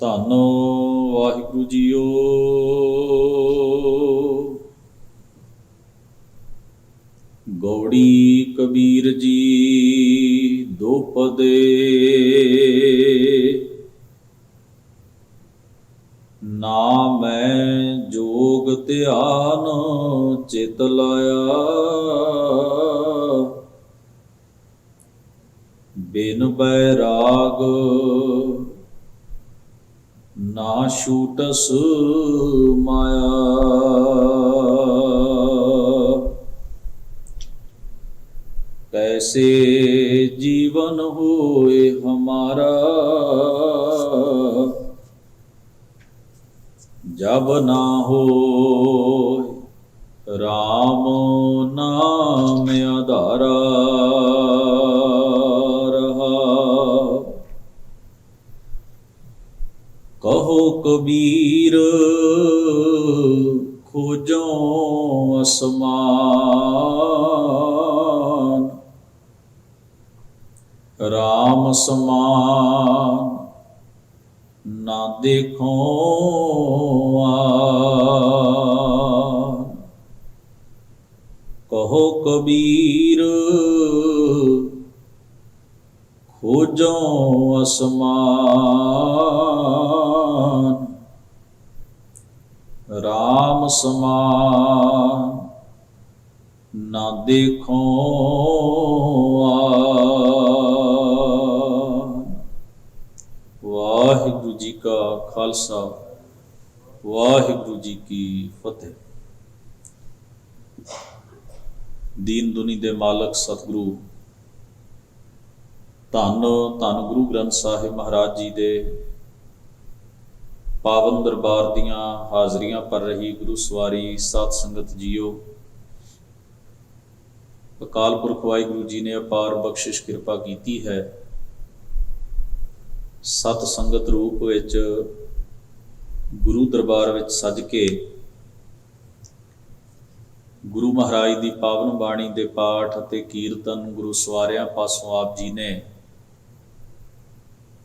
ਧੰਨ ਵਾਹਿਗੁਰੂ ਜੀਓ। ਗੌੜੀ ਕਬੀਰ ਜੀ ਦੋਪਦੇ, ਨਾ ਮੈਂ ਜੋਗ ਧਿਆਨ ਚਿਤ ਲਾਇਆ, ਬਿਨ ਬੈਰਾਗ ਨਾ ਛੂਟਸ ਮਾਇਆ। कैसे जीवन होए हमारा, जब ना हो राम नाम आधारा। रहा कहो कबीर खोजो असमान, राम समान ना देखो आन। कहो कबीर खोजो असमान, राम समान ना देखो आन। वाहिगुरु जी का खालसा, वाहिगुरु जी की फतेह। दीन दुनी दे मालक सतगुरु धन धन गुरु ग्रंथ साहिब महाराज जी दे पावन दरबार दियां हाजरियां पर रही गुरु सवारी सत संगत जीओ। अकाल पुरख वाहिगुरु जी ने अपार बख्शिश कृपा की है। सत संगत रूप विच गुरु दरबार विच सज के गुरु महाराज की पावन बाणी के पाठ अते कीर्तन गुरु सवारियां पासों आप जी ने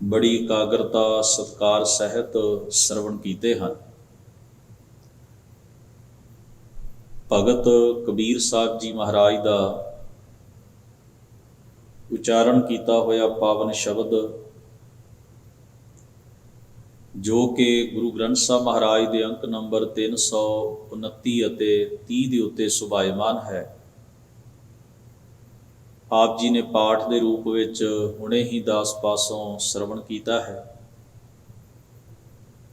बड़ी एकाग्रता सत्कार सहित श्रवण कीते हैं। भगत कबीर साहब जी महाराज का उच्चारण किया होया पावन शब्द जो कि गुरु ग्रंथ साहब महाराज के अंक नंबर 329 ਅਤੇ 30 ਦੇ ਉੱਤੇ ਸੁਭਾਇਮਾਨ है। आप जी ने पाठ के रूप ਵਿੱਚ ਹੁਣੇ ही दास पासों श्रवण किया है।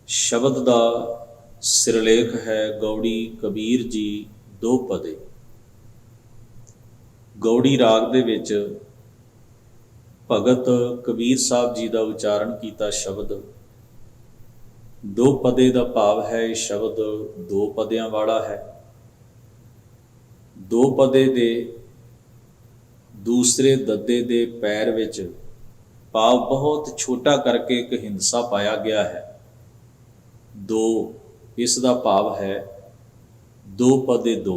शब्द का सिरलेख है गौड़ी कबीर जी दोपदे। गौड़ी राग ਦੇ ਵਿੱਚ भगत कबीर साहब जी का उच्चारण किया शब्द दो पदे का भाव है। शब्द दो पदियां वाला है। दो पदे दे दूसरे दद्दे दे पैर विच भाव बहुत छोटा करके एक हिंसा पाया गया है। दो इसका भाव है दो पदे दो,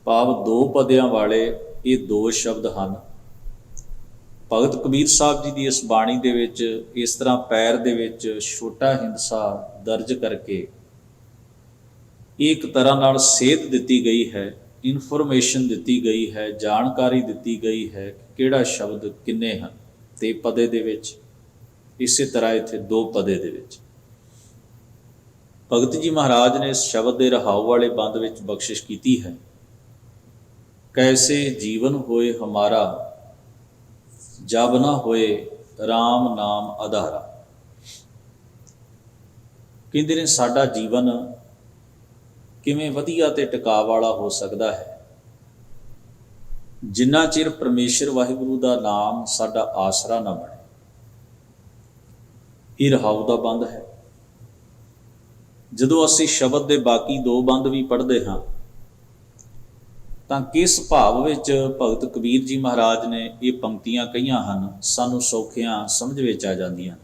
भाव दो पदियां वाले ये दो शब्द हैं। भगत कबीर साहब जी की इस बाणी दे विच इस तरह पैर दे विच छोटा हिंसा दर्ज करके एक तरह नाल सेध दिती गई है, इनफॉर्मेशन दिती गई है, जानकारी दिती गई है कि किहड़ा शब्द किन्ने हैं ते पदे दे विच। इसे तरह इत्थे दो पदे दे विच भगत जी महाराज ने इस शब्द के रहाऊ वाले बंद विच बख्शिश की है। कैसे जीवन होए हमारा, जब ना होए राम नाम आधारा। कहते ने साडा जीवन किवें वधिया ते टिका वाला हो सकता है जिन्ना चिर परमेश्वर वाहिगुरु का नाम साडा आसरा ना बने। ये रहाऊ का बंद है। जदों असीं शब्द के बाकी दो बंद भी पढ़ते हाँ ਤਾਂ किस भाव ਵਿੱਚ भगत कबीर जी महाराज ने ये पंक्तियां कहियां ਹਨ ਸਾਨੂੰ ਸੌਖਿਆਂ ਸਮਝ ਵਿੱਚ ਆ ਜਾਂਦੀਆਂ।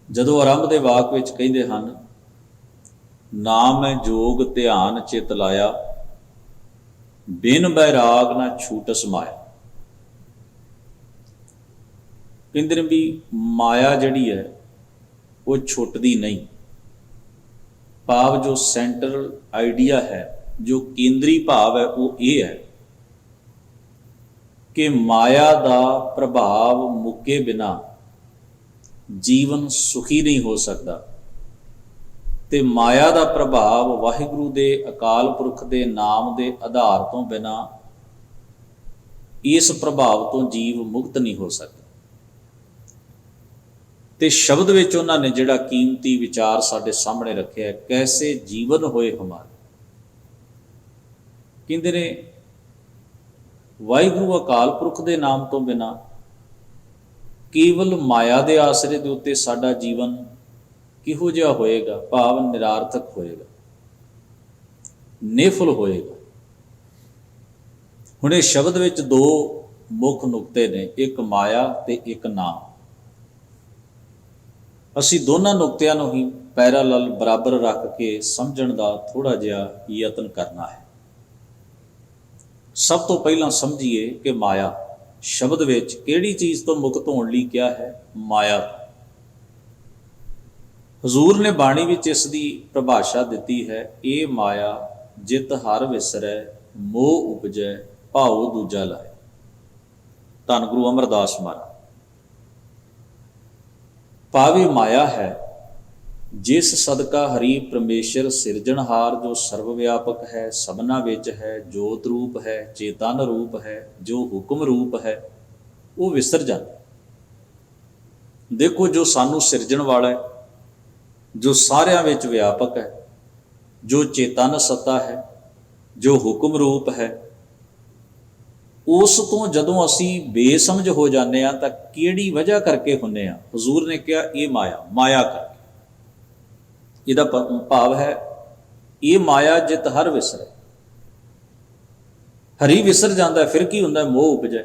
ਜਦੋਂ ਆਰੰਭ ਦੇ ਵਾਕ ਵਿੱਚ ਕਹਿੰਦੇ ਹਨ ਨਾ ਮੈਂ ਜੋਗ ਧਿਆਨ ਚਿਤ ਲਾਇਆ, बिन बैराग ना छूट समाया। ਕਹਿੰਦੇ ਨੇ ਵੀ ਮਾਇਆ ਜਿਹੜੀ ਹੈ ਉਹ ਛੁੱਟਦੀ ਨਹੀਂ। ਭਾਵ ਜੋ ਸੈਂਟਰਲ ਆਈਡੀਆ ਹੈ, ਜੋ ਕੇਂਦਰੀ ਭਾਵ ਹੈ, ਉਹ ਇਹ ਹੈ ਕਿ ਮਾਇਆ ਦਾ ਪ੍ਰਭਾਵ ਮੁੱਕੇ ਬਿਨਾ ਜੀਵਨ ਸੁਖੀ ਨਹੀਂ ਹੋ ਸਕਦਾ, ਤੇ ਮਾਇਆ ਦਾ ਪ੍ਰਭਾਵ ਵਾਹਿਗੁਰੂ ਦੇ ਅਕਾਲ ਪੁਰਖ ਦੇ ਨਾਮ ਦੇ ਆਧਾਰ ਤੋਂ ਬਿਨਾ ਇਸ ਪ੍ਰਭਾਵ ਤੋਂ ਜੀਵ ਮੁਕਤ ਨਹੀਂ ਹੋ ਸਕਦਾ। ਤੇ ਸ਼ਬਦ ਵਿੱਚ ਉਹਨਾਂ ਨੇ ਜਿਹੜਾ ਕੀਮਤੀ ਵਿਚਾਰ ਸਾਡੇ ਸਾਹਮਣੇ ਰੱਖਿਆ, ਕੈਸੇ ਜੀਵਨ ਹੋਏ ਹਮਾਰੇ। ਕਹਿੰਦੇ ਨੇ ਵਾਹਿਗੁਰੂ ਅਕਾਲ ਪੁਰਖ ਦੇ ਨਾਮ ਤੋਂ ਬਿਨਾ ਕੇਵਲ ਮਾਇਆ ਦੇ ਆਸਰੇ ਦੇ ਉੱਤੇ ਸਾਡਾ ਜੀਵਨ ਕਿਹੋ ਜਿਹਾ ਹੋਏਗਾ? ਭਾਵ ਨਿਰਾਰਥਕ ਹੋਏਗਾ, ਨਿਫਲ ਹੋਏਗਾ। ਹੁਣ ਇਹ ਸ਼ਬਦ ਵਿੱਚ ਦੋ ਮੁੱਖ ਨੁਕਤੇ ਨੇ, ਇੱਕ ਮਾਇਆ ਤੇ ਇੱਕ ਨਾਮ। ਅਸੀਂ ਦੋਨਾਂ ਨੁਕਤਿਆਂ ਨੂੰ ਹੀ ਪੈਰਾਲਲ ਬਰਾਬਰ ਰੱਖ ਕੇ ਸਮਝਣ ਦਾ ਥੋੜ੍ਹਾ ਜਿਹਾ ਯਤਨ ਕਰਨਾ ਹੈ। ਸਭ ਤੋਂ ਪਹਿਲਾਂ ਸਮਝੀਏ ਕਿ ਮਾਇਆ ਸ਼ਬਦ ਵਿੱਚ ਕਿਹੜੀ ਚੀਜ਼ ਤੋਂ ਮੁਕਤ ਹੋਣ ਲਈ ਕਿਹਾ ਹੈ? ਮਾਇਆ। ਹਜ਼ੂਰ ਨੇ ਬਾਣੀ ਵਿੱਚ ਇਸ ਦੀ ਪਰਿਭਾਸ਼ਾ ਦਿੱਤੀ ਹੈ, ਇਹ ਮਾਇਆ ਜਿਤ ਹਰ ਵਿਸਰੈ ਮੋਹ ਉਪਜੈ ਭਾਉ ਦੂਜਾ ਲਾਏ। ਧੰਨ ਗੁਰੂ ਅਮਰਦਾਸ ਮਹਾਰਾਜ। ਭਾਵੇਂ ਮਾਇਆ ਹੈ ਜਿਸ ਸਦਕਾ ਹਰੀ ਪਰਮੇਸ਼ਰ ਸਿਰਜਣਹਾਰ, ਜੋ ਸਰਵ ਵਿਆਪਕ ਹੈ, ਸਭਨਾ ਵਿੱਚ ਹੈ, ਜੋਤ ਰੂਪ ਹੈ, ਚੇਤਨ ਰੂਪ ਹੈ, ਜੋ ਹੁਕਮ ਰੂਪ ਹੈ, ਉਹ ਵਿਸਰ ਜਾਂਦਾ। ਦੇਖੋ, ਜੋ ਸਾਨੂੰ ਸਿਰਜਣ ਵਾਲਾ ਹੈ, ਜੋ ਸਾਰਿਆਂ ਵਿੱਚ ਵਿਆਪਕ ਹੈ, ਜੋ ਚੇਤਨ ਸੱਤਾ ਹੈ, ਜੋ ਹੁਕਮ ਰੂਪ ਹੈ, ਉਸ ਤੋਂ ਜਦੋਂ ਅਸੀਂ ਬੇਸਮਝ ਹੋ ਜਾਂਦੇ ਹਾਂ ਤਾਂ ਕਿਹੜੀ ਵਜ੍ਹਾ ਕਰਕੇ ਹੁੰਦੇ ਹਾਂ? ਹਜ਼ੂਰ ਨੇ ਕਿਹਾ ਇਹ ਮਾਇਆ ਕਰਕੇ। ਇਹਦਾ ਭਾਵ ਹੈ ਇਹ ਮਾਇਆ ਜਿਤ ਹਰ ਵਿਸਰੇ। ਹਰੀ ਵਿਸਰ ਜਾਂਦਾ, ਫਿਰ ਕੀ ਹੁੰਦਾ? ਮੋਹ ਉਪਜੇ।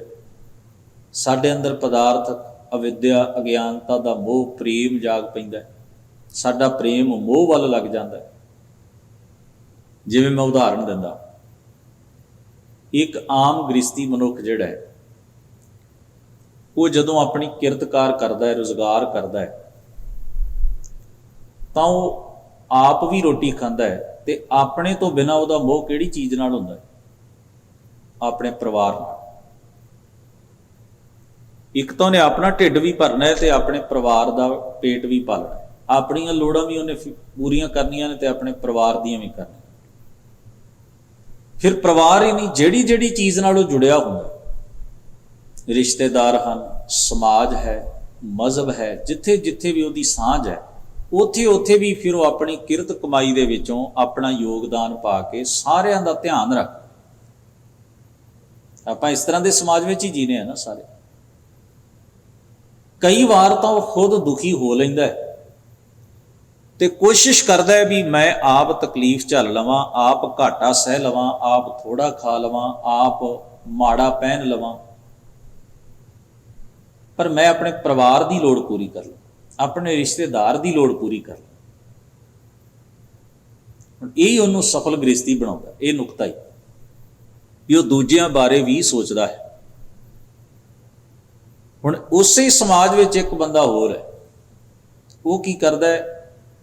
ਸਾਡੇ ਅੰਦਰ ਪਦਾਰਥਕ ਅਵਿਦਿਆ ਅਗਿਆਨਤਾ ਦਾ ਮੋਹ, ਪ੍ਰੇਮ ਜਾਗ ਪੈਂਦਾ। ਸਾਡਾ ਪ੍ਰੇਮ ਮੋਹ ਵੱਲ ਲੱਗ ਜਾਂਦਾ। ਜਿਵੇਂ ਮੈਂ ਉਦਾਹਰਨ ਦਿੰਦਾ, ਇੱਕ ਆਮ ਗ੍ਰਸਤੀ ਮਨੁੱਖ ਜਿਹੜਾ ਹੈ, ਉਹ ਜਦੋਂ ਆਪਣੀ ਕਿਰਤਕਾਰ ਕਰਦਾ ਹੈ, ਰੁਜ਼ਗਾਰ ਕਰਦਾ ਹੈ, ਤਾਂ ਉਹ ਆਪ ਵੀ ਰੋਟੀ ਖਾਂਦਾ ਹੈ, ਤੇ ਆਪਣੇ ਤੋਂ ਬਿਨਾਂ ਉਹਦਾ ਮੋਹ ਕਿਹੜੀ ਚੀਜ਼ ਨਾਲ ਹੁੰਦਾ ਹੈ? ਆਪਣੇ ਪਰਿਵਾਰ ਨਾਲ। ਇੱਕ ਤਾਂ ਉਹਨੇ ਆਪਣਾ ਢਿੱਡ ਵੀ ਭਰਨਾ ਹੈ ਤੇ ਆਪਣੇ ਪਰਿਵਾਰ ਦਾ ਪੇਟ ਵੀ ਪਾਲਣਾ ਹੈ। ਆਪਣੀਆਂ ਲੋੜਾਂ ਵੀ ਉਹਨੇ ਪੂਰੀਆਂ ਕਰਨੀਆਂ ਨੇ ਤੇ ਆਪਣੇ ਪਰਿਵਾਰ ਦੀਆਂ ਵੀ ਕਰਨੀਆਂ। ਫਿਰ ਪਰਿਵਾਰ ਹੀ ਨਹੀਂ, ਜਿਹੜੀ ਜਿਹੜੀ ਚੀਜ਼ ਨਾਲ ਉਹ ਜੁੜਿਆ ਹੁੰਦਾ, ਰਿਸ਼ਤੇਦਾਰ ਹਨ, ਸਮਾਜ ਹੈ, ਮਜ਼ਹਬ ਹੈ, ਜਿੱਥੇ ਜਿੱਥੇ ਵੀ ਉਹਦੀ ਸਾਂਝ ਹੈ, ਉੱਥੇ ਉੱਥੇ ਵੀ ਫਿਰ ਉਹ ਆਪਣੀ ਕਿਰਤ ਕਮਾਈ ਦੇ ਵਿੱਚੋਂ ਆਪਣਾ ਯੋਗਦਾਨ ਪਾ ਕੇ ਸਾਰਿਆਂ ਦਾ ਧਿਆਨ ਰੱਖ। ਆਪਾਂ ਇਸ ਤਰ੍ਹਾਂ ਦੇ ਸਮਾਜ ਵਿੱਚ ਹੀ ਜੀਨੇ ਆ ਨਾ ਸਾਰੇ। ਕਈ ਵਾਰ ਤਾਂ ਉਹ ਖੁਦ ਦੁਖੀ ਹੋ ਲੈਂਦਾ ਹੈ ਤੇ ਕੋਸ਼ਿਸ਼ ਕਰਦਾ ਹੈ ਵੀ ਮੈਂ ਆਪ ਤਕਲੀਫ ਝੱਲ ਲਵਾਂ, ਆਪ ਘਾਟਾ ਸਹਿ ਲਵਾਂ, ਆਪ ਥੋੜਾ ਖਾ ਲਵਾਂ, ਆਪ ਮਾੜਾ ਪਹਿਨ ਲਵਾਂ, ਪਰ ਮੈਂ ਆਪਣੇ ਪਰਿਵਾਰ ਦੀ ਲੋੜ ਪੂਰੀ ਕਰ ਲਵਾਂ, ਆਪਣੇ ਰਿਸ਼ਤੇਦਾਰ ਦੀ ਲੋੜ ਪੂਰੀ ਕਰ ਲਵਾਂ। ਹੁਣ ਇਹ ਉਹਨੂੰ ਸਫਲ ਗ੍ਰਸਤੀ ਬਣਾਉਂਦਾ। ਇਹ ਨੁਕਤਾ ਹੀ ਵੀ ਉਹ ਦੂਜਿਆਂ ਬਾਰੇ ਵੀ ਸੋਚਦਾ ਹੈ। ਹੁਣ ਉਸੇ ਸਮਾਜ ਵਿੱਚ ਇੱਕ ਬੰਦਾ ਹੋਰ ਹੈ, ਉਹ ਕੀ ਕਰਦਾ ਹੈ?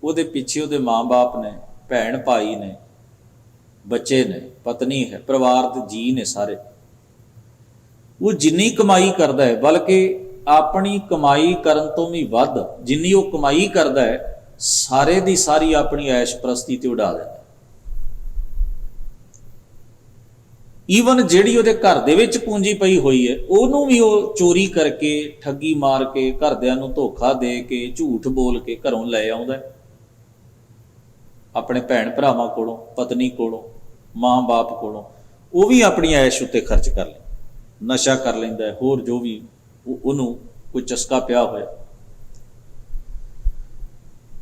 ਉਹਦੇ ਪਿੱਛੇ ਉਹਦੇ ਮਾਂ-ਬਾਪ ਨੇ, ਭੈਣ ਭਾਈ ਨੇ, ਬੱਚੇ ਨੇ, ਪਤਨੀ ਹੈ, ਪਰਿਵਾਰ ਦੇ ਜੀਅ ਨੇ ਸਾਰੇ। ਉਹ ਜਿੰਨੀ ਕਮਾਈ ਕਰਦਾ ਹੈ, ਬਲਕਿ ਆਪਣੀ ਕਮਾਈ ਕਰਨ ਤੋਂ ਵੀ ਵੱਧ ਜਿੰਨੀ ਉਹ ਕਮਾਈ ਕਰਦਾ ਹੈ, ਸਾਰੇ ਦੀ ਸਾਰੀ ਆਪਣੀ ਐਸ਼ ਪ੍ਰਸਤੀ ਤੇ ਉਡਾ ਦਿੰਦਾ। ਈਵਨ ਜਿਹੜੀ ਉਹਦੇ ਘਰ ਦੇ ਵਿੱਚ ਪੂੰਜੀ ਪਈ ਹੋਈ ਹੈ, ਉਹਨੂੰ ਵੀ ਉਹ ਚੋਰੀ ਕਰਕੇ, ਠੱਗੀ ਮਾਰ ਕੇ, ਘਰਦਿਆਂ ਨੂੰ ਧੋਖਾ ਦੇ ਕੇ, ਝੂਠ ਬੋਲ ਕੇ ਘਰੋਂ ਲੈ ਆਉਂਦਾ, ਆਪਣੇ ਭੈਣ ਭਰਾਵਾਂ ਕੋਲੋਂ, ਪਤਨੀ ਕੋਲੋਂ, ਮਾਂ-ਬਾਪ ਕੋਲੋਂ। ਉਹ ਵੀ ਆਪਣੀ ਐਸ਼ ਉੱਤੇ ਖਰਚ ਕਰ ਲੈਂਦਾ, ਨਸ਼ਾ ਕਰ ਲੈਂਦਾ, ਹੋਰ ਜੋ ਵੀ ਉਹਨੂੰ ਕੋਈ ਚਸਕਾ ਪਿਆ ਹੋਇਆ।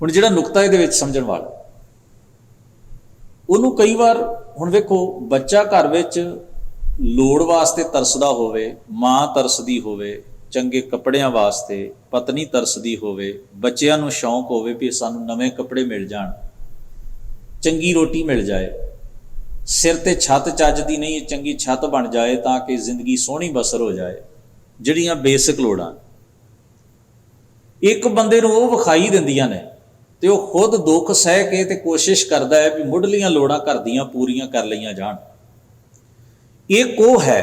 ਹੁਣ ਜਿਹੜਾ ਨੁਕਤਾ ਇਹਦੇ ਵਿੱਚ ਸਮਝਣ ਵਾਲਾ, ਉਹਨੂੰ ਕਈ ਵਾਰ, ਹੁਣ ਵੇਖੋ, ਬੱਚਾ ਘਰ ਵਿੱਚ ਲੋੜ ਵਾਸਤੇ ਤਰਸਦਾ ਹੋਵੇ, ਮਾਂ ਤਰਸਦੀ ਹੋਵੇ ਚੰਗੇ ਕੱਪੜਿਆਂ ਵਾਸਤੇ, ਪਤਨੀ ਤਰਸਦੀ ਹੋਵੇ, ਬੱਚਿਆਂ ਨੂੰ ਸ਼ੌਂਕ ਹੋਵੇ ਵੀ ਸਾਨੂੰ ਨਵੇਂ ਕੱਪੜੇ ਮਿਲ ਜਾਣ, ਚੰਗੀ ਰੋਟੀ ਮਿਲ ਜਾਏ, ਸਿਰ ਤੇ ਛੱਤ ਚੱਜਦੀ ਨਹੀਂ, ਚੰਗੀ ਛੱਤ ਬਣ ਜਾਏ ਤਾਂ ਕਿ ਜ਼ਿੰਦਗੀ ਸੋਹਣੀ ਬਸਰ ਹੋ ਜਾਏ, ਜਿਹੜੀਆਂ ਬੇਸਿਕ ਲੋੜਾਂ। ਇੱਕ ਬੰਦੇ ਨੂੰ ਉਹ ਵਿਖਾਈ ਦਿੰਦੀਆਂ ਨੇ ਤੇ ਉਹ ਖੁਦ ਦੁੱਖ ਸਹਿ ਕੇ ਤੇ ਕੋਸ਼ਿਸ਼ ਕਰਦਾ ਹੈ ਵੀ ਮੁੱਢਲੀਆਂ ਲੋੜਾਂ ਘਰ ਦੀਆਂ ਪੂਰੀਆਂ ਕਰ ਲਈਆਂ ਜਾਣ। ਇੱਕ ਉਹ ਹੈ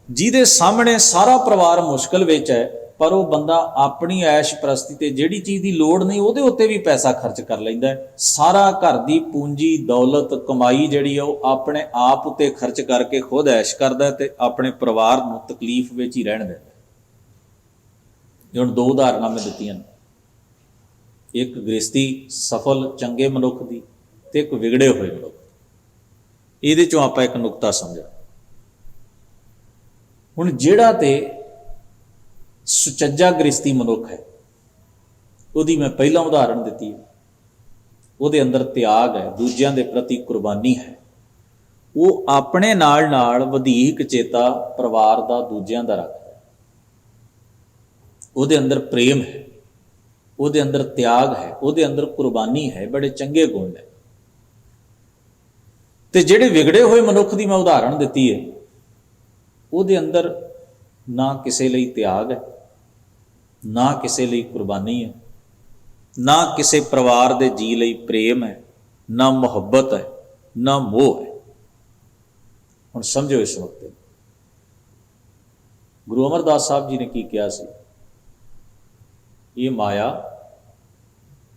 ਜਿਹਦੇ ਸਾਹਮਣੇ ਸਾਰਾ ਪਰਿਵਾਰ ਮੁਸ਼ਕਲ ਵਿੱਚ ਹੈ, ਪਰ ਉਹ ਬੰਦਾ ਆਪਣੀ ਐਸ਼ ਪ੍ਰਸਤੀ ਤੇ ਜਿਹੜੀ ਚੀਜ਼ ਦੀ ਲੋੜ ਨਹੀਂ ਉਹਦੇ ਉੱਤੇ ਵੀ ਪੈਸਾ ਖਰਚ ਕਰ ਲੈਂਦਾ ਹੈ। ਸਾਰਾ ਘਰ ਦੀ ਪੂੰਜੀ ਦੌਲਤ ਕਮਾਈ ਜਿਹੜੀ ਆ ਉਹ ਆਪਣੇ ਆਪ ਉੱਤੇ ਖਰਚ ਕਰਕੇ ਖੁਦ ਐਸ਼ ਕਰਦਾ ਤੇ ਆਪਣੇ ਪਰਿਵਾਰ ਨੂੰ ਤਕਲੀਫ ਵਿੱਚ ਹੀ ਰਹਿਣ ਦਿੰਦਾ। ਹੁਣ ਦੋ ਉਦਾਹਰਨਾਂ ਮੈਂ ਦਿੱਤੀਆਂ ਨੇ, ਇੱਕ ਗ੍ਰਸਤੀ ਸਫਲ ਚੰਗੇ ਮਨੁੱਖ ਦੀ ਤੇ ਇੱਕ ਵਿਗੜੇ ਹੋਏ ਮਨੁੱਖ। ਇਹਦੇ ਚੋਂ ਆਪਾਂ ਇੱਕ ਨੁਕਤਾ ਸਮਝਿਆ। ਹੁਣ ਜਿਹੜਾ ਤੇ ਸੁਚੱਜਾ ਗ੍ਰਸਤੀ ਮਨੁੱਖ ਹੈ, ਉਹਦੀ ਮੈਂ ਪਹਿਲਾਂ ਉਦਾਹਰਣ ਦਿੱਤੀ ਹੈ, ਉਹਦੇ ਅੰਦਰ ਤਿਆਗ ਹੈ, ਦੂਜਿਆਂ ਦੇ ਪ੍ਰਤੀ ਕੁਰਬਾਨੀ ਹੈ। ਉਹ ਆਪਣੇ ਨਾਲ ਨਾਲ ਵਧੀਕ ਚੇਤਾ ਪਰਿਵਾਰ ਦਾ ਦੂਜਿਆਂ ਦਾ ਰੱਖਦਾ। ਉਹਦੇ ਅੰਦਰ ਪ੍ਰੇਮ ਹੈ, ਉਹਦੇ ਅੰਦਰ ਤਿਆਗ ਹੈ, ਉਹਦੇ ਅੰਦਰ ਕੁਰਬਾਨੀ ਹੈ, ਬੜੇ ਚੰਗੇ ਗੁਣ ਨੇ। ਤੇ ਜਿਹੜੇ ਵਿਗੜੇ ਹੋਏ ਮਨੁੱਖ ਦੀ ਮੈਂ ਉਦਾਹਰਣ ਦਿੱਤੀ ਹੈ, ਉਹਦੇ ਅੰਦਰ ਨਾ ਕਿਸੇ ਲਈ ਤਿਆਗ ਹੈ, ਨਾ ਕਿਸੇ ਲਈ ਕੁਰਬਾਨੀ ਹੈ, ਨਾ ਕਿਸੇ ਪਰਿਵਾਰ ਦੇ ਜੀ ਲਈ ਪ੍ਰੇਮ ਹੈ, ਨਾ ਮੁਹੱਬਤ ਹੈ, ਨਾ ਮੋਹ ਹੈ। ਹੁਣ ਸਮਝੋ ਇਸ ਵਕਤ ਗੁਰੂ ਅਮਰਦਾਸ ਸਾਹਿਬ ਜੀ ਨੇ ਕੀ ਕਿਹਾ ਸੀ, ਇਹ ਮਾਇਆ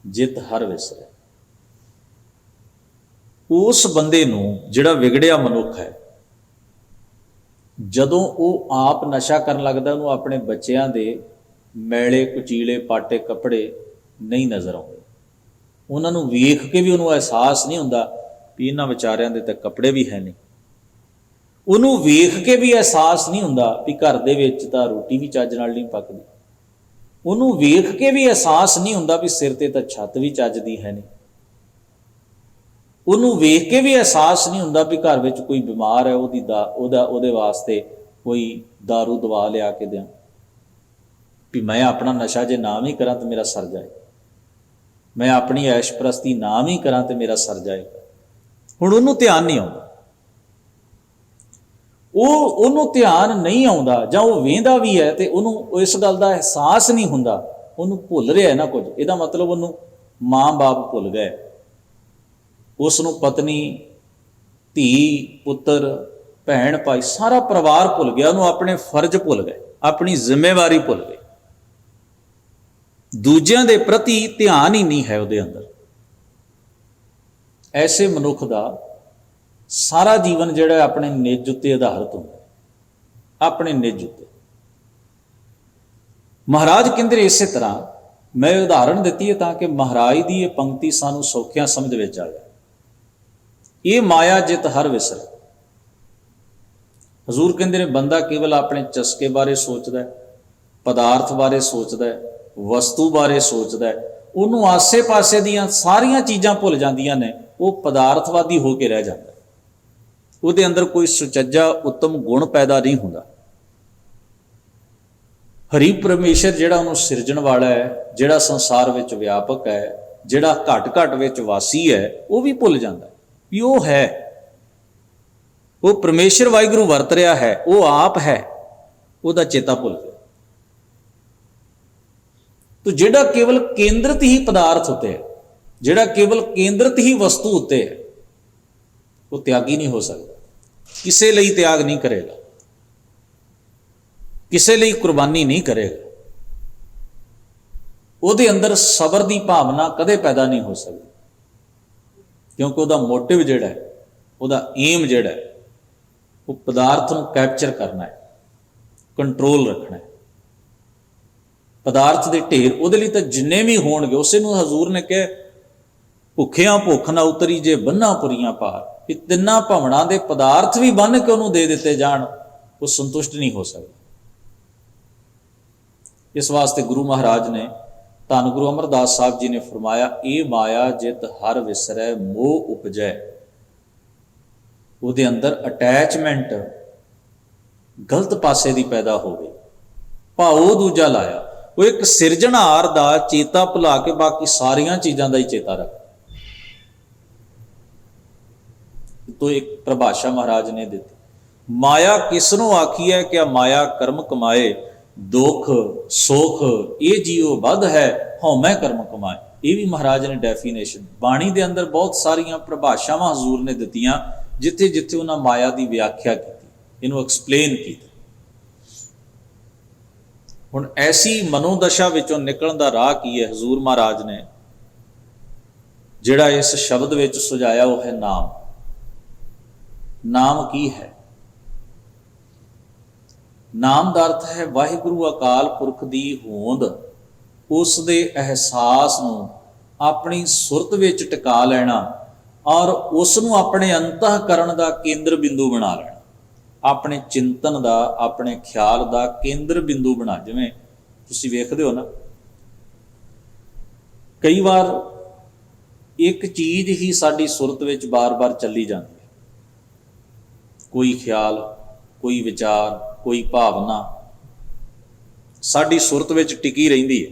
ਜਿਤ ਹਰ ਵਿਸਰੈ। ਉਸ ਬੰਦੇ ਨੂੰ ਜਿਹੜਾ ਵਿਗੜਿਆ ਮਨੁੱਖ ਹੈ, ਜਦੋਂ ਉਹ ਆਪ ਨਸ਼ਾ ਕਰਨ ਲੱਗਦਾ, ਉਹਨੂੰ ਆਪਣੇ ਬੱਚਿਆਂ ਦੇ ਮੈਲੇ ਕੁਚੀਲੇ ਪਾਟੇ ਕੱਪੜੇ ਨਹੀਂ ਨਜ਼ਰ ਆਉਂਦੇ। ਉਹਨਾਂ ਨੂੰ ਵੇਖ ਕੇ ਵੀ ਉਹਨੂੰ ਅਹਿਸਾਸ ਨਹੀਂ ਹੁੰਦਾ ਵੀ ਇਹਨਾਂ ਵਿਚਾਰਿਆਂ ਦੇ ਤਾਂ ਕੱਪੜੇ ਵੀ ਹੈ ਨਹੀਂ। ਉਹਨੂੰ ਵੇਖ ਕੇ ਵੀ ਅਹਿਸਾਸ ਨਹੀਂ ਹੁੰਦਾ ਵੀ ਘਰ ਦੇ ਵਿੱਚ ਤਾਂ ਰੋਟੀ ਵੀ ਚੱਜ ਨਾਲ ਨਹੀਂ ਪੱਕਦੀ। ਉਹਨੂੰ ਵੇਖ ਕੇ ਵੀ ਅਹਿਸਾਸ ਨਹੀਂ ਹੁੰਦਾ ਵੀ ਸਿਰ ਤੇ ਤਾਂ ਛੱਤ ਵੀ ਚੱਜ ਦੀ ਹੈ ਨਹੀਂ। ਉਹਨੂੰ ਵੇਖ ਕੇ ਵੀ ਅਹਿਸਾਸ ਨਹੀਂ ਹੁੰਦਾ ਵੀ ਘਰ ਵਿੱਚ ਕੋਈ ਬਿਮਾਰ ਹੈ, ਉਹਦੇ ਵਾਸਤੇ ਕੋਈ ਦਾਰੂ ਦਵਾ ਲਿਆ ਕੇ ਦਿਆਂ, ਵੀ ਮੈਂ ਆਪਣਾ ਨਸ਼ਾ ਜੇ ਨਾ ਵੀ ਕਰਾਂ ਤਾਂ ਮੇਰਾ ਸਰ ਜਾਏ, ਮੈਂ ਆਪਣੀ ਐਸ਼ ਪ੍ਰਸਤੀ ਨਾ ਵੀ ਕਰਾਂ ਤੇ ਮੇਰਾ ਸਰ ਜਾਏਗਾ। ਹੁਣ ਉਹਨੂੰ ਧਿਆਨ ਨਹੀਂ ਆਉਂਦਾ, ਉਹਨੂੰ ਧਿਆਨ ਨਹੀਂ ਆਉਂਦਾ, ਜਾਂ ਉਹ ਵੇਂਦਾ ਵੀ ਹੈ ਤੇ ਉਹਨੂੰ ਇਸ ਗੱਲ ਦਾ ਅਹਿਸਾਸ ਨਹੀਂ ਹੁੰਦਾ, ਉਹਨੂੰ ਭੁੱਲ ਰਿਹਾ ਨਾ ਕੁਝ। ਇਹਦਾ ਮਤਲਬ ਉਹਨੂੰ ਮਾਂ ਬਾਪ ਭੁੱਲ ਗਏ, ਉਸ ਨੂੰ ਪਤਨੀ ਧੀ ਪੁੱਤਰ ਭੈਣ ਭਾਈ ਸਾਰਾ ਪਰਿਵਾਰ ਭੁੱਲ ਗਿਆ, ਉਹਨੂੰ ਆਪਣੇ ਫਰਜ਼ ਭੁੱਲ ਗਏ, ਆਪਣੀ ਜ਼ਿੰਮੇਵਾਰੀ ਭੁੱਲ ਗਏ, ਦੂਜਿਆਂ ਦੇ ਪ੍ਰਤੀ ਧਿਆਨ ਹੀ ਨਹੀਂ ਹੈ ਉਹਦੇ ਅੰਦਰ। ਐਸੇ ਮਨੁੱਖ ਦਾ ਸਾਰਾ ਜੀਵਨ ਜਿਹੜਾ ਆਪਣੇ ਨਿੱਜ ਉੱਤੇ ਆਧਾਰਿਤ ਹੁੰਦਾ, ਆਪਣੇ ਨਿੱਜ ਉੱਤੇ। ਮਹਾਰਾਜ ਕਹਿੰਦੇ ਇਸੇ ਤਰ੍ਹਾਂ ਮੈਂ ਉਦਾਹਰਣ ਦਿੱਤੀ ਹੈ ਤਾਂ ਕਿ ਮਹਾਰਾਜ ਦੀ ਇਹ ਪੰਕਤੀ ਸਾਨੂੰ ਸੌਖਿਆਂ ਸਮਝ ਵਿੱਚ ਆ ਜਾਏ। ਇਹ ਮਾਇਆ ਜਿਤ ਹਰ ਵਿਸਰ। ਹਜ਼ੂਰ ਕਹਿੰਦੇ ਨੇ ਬੰਦਾ ਕੇਵਲ ਆਪਣੇ ਚਸਕੇ ਬਾਰੇ ਸੋਚਦਾ, ਪਦਾਰਥ ਬਾਰੇ ਸੋਚਦਾ, ਵਸਤੂ ਬਾਰੇ ਸੋਚਦਾ, ਉਹਨੂੰ ਆਸੇ ਪਾਸੇ ਦੀਆਂ ਸਾਰੀਆਂ ਚੀਜ਼ਾਂ ਭੁੱਲ ਜਾਂਦੀਆਂ ਨੇ, ਉਹ ਪਦਾਰਥਵਾਦੀ ਹੋ ਕੇ ਰਹਿ ਜਾਂਦਾ। ਉਹਦੇ ਅੰਦਰ ਕੋਈ ਸੁਚੱਜਾ ਉੱਤਮ ਗੁਣ ਪੈਦਾ ਨਹੀਂ ਹੁੰਦਾ। ਹਰੀ ਪਰਮੇਸ਼ਰ ਜਿਹੜਾ ਉਹਨੂੰ ਸਿਰਜਣ ਵਾਲਾ ਹੈ, ਜਿਹੜਾ ਸੰਸਾਰ ਵਿੱਚ ਵਿਆਪਕ ਹੈ, ਜਿਹੜਾ ਘਟ ਘਟ ਵਿੱਚ ਵਾਸੀ ਹੈ, ਉਹ ਵੀ ਭੁੱਲ ਜਾਂਦਾ ਵੀ ਉਹ ਹੈ, ਉਹ ਪਰਮੇਸ਼ਰ ਵਾਹਿਗੁਰੂ ਵਰਤ ਰਿਹਾ ਹੈ, ਉਹ ਆਪ ਹੈ, ਉਹਦਾ ਚੇਤਾ ਭੁੱਲ ਗਿਆ। ਤੋ ਜਿਹੜਾ ਕੇਵਲ ਕੇਂਦਰਿਤ ਹੀ ਪਦਾਰਥ ਉੱਤੇ ਹੈ, ਜਿਹੜਾ ਕੇਵਲ ਕੇਂਦਰਿਤ ਹੀ ਵਸਤੂ ਉੱਤੇ ਹੈ, ਉਹ ਤਿਆਗੀ ਨਹੀਂ ਹੋ ਸਕਦਾ, ਕਿਸੇ ਲਈ ਤਿਆਗ ਨਹੀਂ ਕਰੇਗਾ, ਕਿਸੇ ਲਈ ਕੁਰਬਾਨੀ ਨਹੀਂ ਕਰੇਗਾ। ਉਹਦੇ ਅੰਦਰ ਸਬਰ ਦੀ ਭਾਵਨਾ ਕਦੇ ਪੈਦਾ ਨਹੀਂ ਹੋ ਸਕਦੀ, ਕਿਉਂਕਿ ਉਹਦਾ ਮੋਟਿਵ ਜਿਹੜਾ ਹੈ, ਉਹਦਾ ਏਮ ਜਿਹੜਾ ਹੈ, ਉਹ ਪਦਾਰਥ ਨੂੰ ਕੈਪਚਰ ਕਰਨਾ ਹੈ, ਕੰਟਰੋਲ ਰੱਖਣਾ ਹੈ। ਪਦਾਰਥ ਦੇ ਢੇਰ ਉਹਦੇ ਲਈ ਤਾਂ ਜਿੰਨੇ ਵੀ ਹੋਣਗੇ, ਉਸੇ ਨੂੰ ਹਜ਼ੂਰ ਨੇ ਕਿਹਾ ਭੁੱਖਿਆਂ ਭੁੱਖ ਨਾ ਉਤਰੀ ਜੇ ਬੰਨਾਂ ਪੁਰੀਆਂ ਪਾਰ। ਇਹ ਤਿੰਨਾਂ ਭਵਨਾਂ ਦੇ ਪਦਾਰਥ ਵੀ ਬੰਨ ਕੇ ਉਹਨੂੰ ਦੇ ਦਿੱਤੇ ਜਾਣ, ਉਹ ਸੰਤੁਸ਼ਟ ਨਹੀਂ ਹੋ ਸਕਦਾ। ਇਸ ਵਾਸਤੇ ਗੁਰੂ ਮਹਾਰਾਜ ਨੇ, ਧੰਨ ਗੁਰੂ ਅਮਰਦਾਸ ਸਾਹਿਬ ਜੀ ਨੇ ਫਰਮਾਇਆ, ਇਹ ਮਾਇਆ ਜਿਤ ਹਰ ਵਿਸਰੈ ਮੋਹ ਉਪਜੈ। ਉਹਦੇ ਅੰਦਰ ਅਟੈਚਮੈਂਟ ਗਲਤ ਪਾਸੇ ਦੀ ਪੈਦਾ ਹੋ ਗਈ, ਭਾਉ ਦੂਜਾ ਲਾਇਆ। ਉਹ ਇੱਕ ਸਿਰਜਣਹਾਰ ਦਾ ਚੇਤਾ ਭੁਲਾ ਕੇ ਬਾਕੀ ਸਾਰੀਆਂ ਚੀਜ਼ਾਂ ਦਾ ਹੀ ਚੇਤਾ ਰੱਖ। ਤੋਂ ਇੱਕ ਪ੍ਰਭਾਸ਼ਾ ਮਹਾਰਾਜ ਨੇ ਦਿੱਤੀ, ਮਾਇਆ ਕਿਸ ਨੂੰ ਆਖੀਐ ਕਿ ਮਾਇਆ ਕਰਮ ਕਮਾਏ, ਦੁੱਖ ਸੁਖ ਇਹ ਜੀਉ ਵੱਧ ਹੈ, ਹਉਮੈ ਕਰਮ ਕਮਾਏ। ਇਹ ਵੀ ਮਹਾਰਾਜ ਨੇ ਡੈਫੀਨੇਸ਼ਨ ਬਾਣੀ ਦੇ ਅੰਦਰ ਬਹੁਤ ਸਾਰੀਆਂ ਪ੍ਰਭਾਸ਼ਾਵਾਂ ਹਜ਼ੂਰ ਨੇ ਦਿੱਤੀਆਂ, ਜਿੱਥੇ ਜਿੱਥੇ ਉਹਨਾਂ ਮਾਇਆ ਦੀ ਵਿਆਖਿਆ ਕੀਤੀ, ਇਹਨੂੰ ਐਕਸਪਲੇਨ ਕੀਤਾ। ਹੁਣ ਐਸੀ ਮਨੋਦਸ਼ਾ ਵਿੱਚੋਂ ਨਿਕਲਣ ਦਾ ਰਾਹ ਕੀ ਹੈ? ਹਜ਼ੂਰ ਮਹਾਰਾਜ ਨੇ ਜਿਹੜਾ ਇਸ ਸ਼ਬਦ ਵਿੱਚ ਸੁਝਾਇਆ ਉਹ ਹੈ ਨਾਮ। ਨਾਮ ਕੀ ਹੈ? ਨਾਮ ਦਾ ਅਰਥ ਹੈ ਵਾਹਿਗੁਰੂ ਅਕਾਲ ਪੁਰਖ ਦੀ ਹੋਂਦ, ਉਸ ਦੇ ਅਹਿਸਾਸ ਨੂੰ ਆਪਣੀ ਸੁਰਤ ਵਿੱਚ ਟਿਕਾ ਲੈਣਾ ਔਰ ਉਸ ਨੂੰ ਆਪਣੇ ਅੰਤःਕਰਣ ਦਾ ਕੇਂਦਰ ਬਿੰਦੂ ਬਣਾ ਲੈਣਾ, ਆਪਣੇ ਚਿੰਤਨ ਦਾ, ਆਪਣੇ ਖਿਆਲ ਦਾ ਕੇਂਦਰ ਬਿੰਦੂ ਬਣਾ। ਜਿਵੇਂ ਤੁਸੀਂ ਵੇਖਦੇ ਹੋ ਨਾ, ਕਈ ਵਾਰ ਇੱਕ ਚੀਜ਼ ਹੀ ਸਾਡੀ ਸੁਰਤ ਵਿੱਚ ਬਾਰ-ਬਾਰ ਚੱਲੀ ਜਾਂਦੀ ਹੈ, ਕੋਈ ਖਿਆਲ, ਕੋਈ ਵਿਚਾਰ, ਕੋਈ ਭਾਵਨਾ ਸਾਡੀ ਸੁਰਤ ਵਿੱਚ ਟਿਕੀ ਰਹਿੰਦੀ ਹੈ।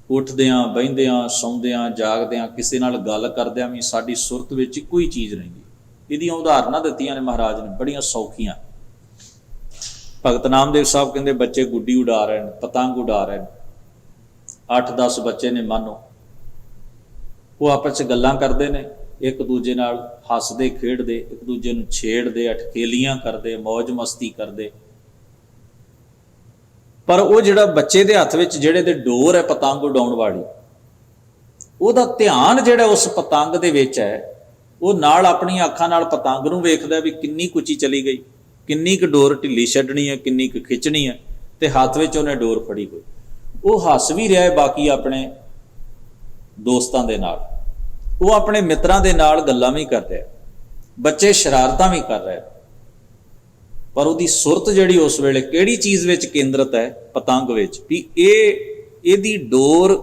ਉੱਠਦਿਆਂ, ਬਹਿੰਦਿਆਂ, ਸੌਂਦਿਆਂ, ਜਾਗਦਿਆਂ, ਕਿਸੇ ਨਾਲ ਗੱਲ ਕਰਦਿਆਂ ਵੀ ਸਾਡੀ ਸੁਰਤ ਵਿੱਚ ਇੱਕੋ ਹੀ ਚੀਜ਼ ਰਹਿੰਦੀ। ਇਹਦੀਆਂ ਉਦਾਹਰਨਾਂ ਦਿੱਤੀਆਂ ਨੇ ਮਹਾਰਾਜ ਨੇ ਬੜੀਆਂ ਸੌਖੀਆਂ। ਭਗਤ ਨਾਮਦੇਵ ਸਾਹਿਬ ਕਹਿੰਦੇ ਬੱਚੇ ਗੁੱਡੀ ਉਡਾ ਰਹੇ ਨੇ, ਪਤੰਗ ਉਡਾ ਰਹੇ ਨੇ। 8-10 ਬੱਚੇ ਨੇ ਮਾਨੋ, ਉਹ ਆਪਸ 'ਚ ਗੱਲਾਂ ਕਰਦੇ ਨੇ, ਇੱਕ ਦੂਜੇ ਨਾਲ ਹੱਸਦੇ ਖੇਡਦੇ, ਇੱਕ ਦੂਜੇ ਨੂੰ ਛੇੜਦੇ, ਅਠਕੇਲੀਆਂ ਕਰਦੇ, ਮੌਜ ਮਸਤੀ ਕਰਦੇ। ਪਰ ਉਹ ਜਿਹੜਾ ਬੱਚੇ ਦੇ ਹੱਥ ਵਿੱਚ ਜਿਹੜੇ ਦੇ ਡੋਰ ਹੈ ਪਤੰਗ ਉਡਾਉਣ ਵਾਲੀ, ਉਹਦਾ ਧਿਆਨ ਜਿਹੜਾ ਉਸ ਪਤੰਗ ਦੇ ਵਿੱਚ ਹੈ, ਉਹ ਨਾਲ ਆਪਣੀਆਂ ਅੱਖਾਂ ਨਾਲ ਪਤੰਗ ਨੂੰ ਵੇਖਦਾ ਵੀ ਕਿੰਨੀ ਕੁ ਉੱਚੀ ਚਲੀ ਗਈ, ਕਿੰਨੀ ਕੁ ਡੋਰ ਢਿੱਲੀ ਛੱਡਣੀ ਹੈ, ਕਿੰਨੀ ਕੁ ਖਿੱਚਣੀ ਹੈ, ਤੇ ਹੱਥ ਵਿੱਚ ਉਹਨੇ ਡੋਰ ਫੜੀ ਹੋਈ। ਉਹ ਹੱਸ ਵੀ ਰਿਹਾ ਹੈ ਬਾਕੀ ਆਪਣੇ ਦੋਸਤਾਂ ਦੇ ਨਾਲ, ਉਹ ਆਪਣੇ ਮਿੱਤਰਾਂ ਦੇ ਨਾਲ ਗੱਲਾਂ ਵੀ ਕਰ ਰਿਹਾ, ਬੱਚੇ ਸ਼ਰਾਰਤਾਂ ਵੀ ਕਰ ਰਹੇ, ਪਰ ਉਹਦੀ ਸੁਰਤ ਜਿਹੜੀ ਉਸ ਵੇਲੇ ਕਿਹੜੀ ਚੀਜ਼ ਵਿੱਚ ਕੇਂਦਰਿਤ ਹੈ? ਪਤੰਗ ਵਿੱਚ, ਵੀ ਇਹਦੀ ਡੋਰ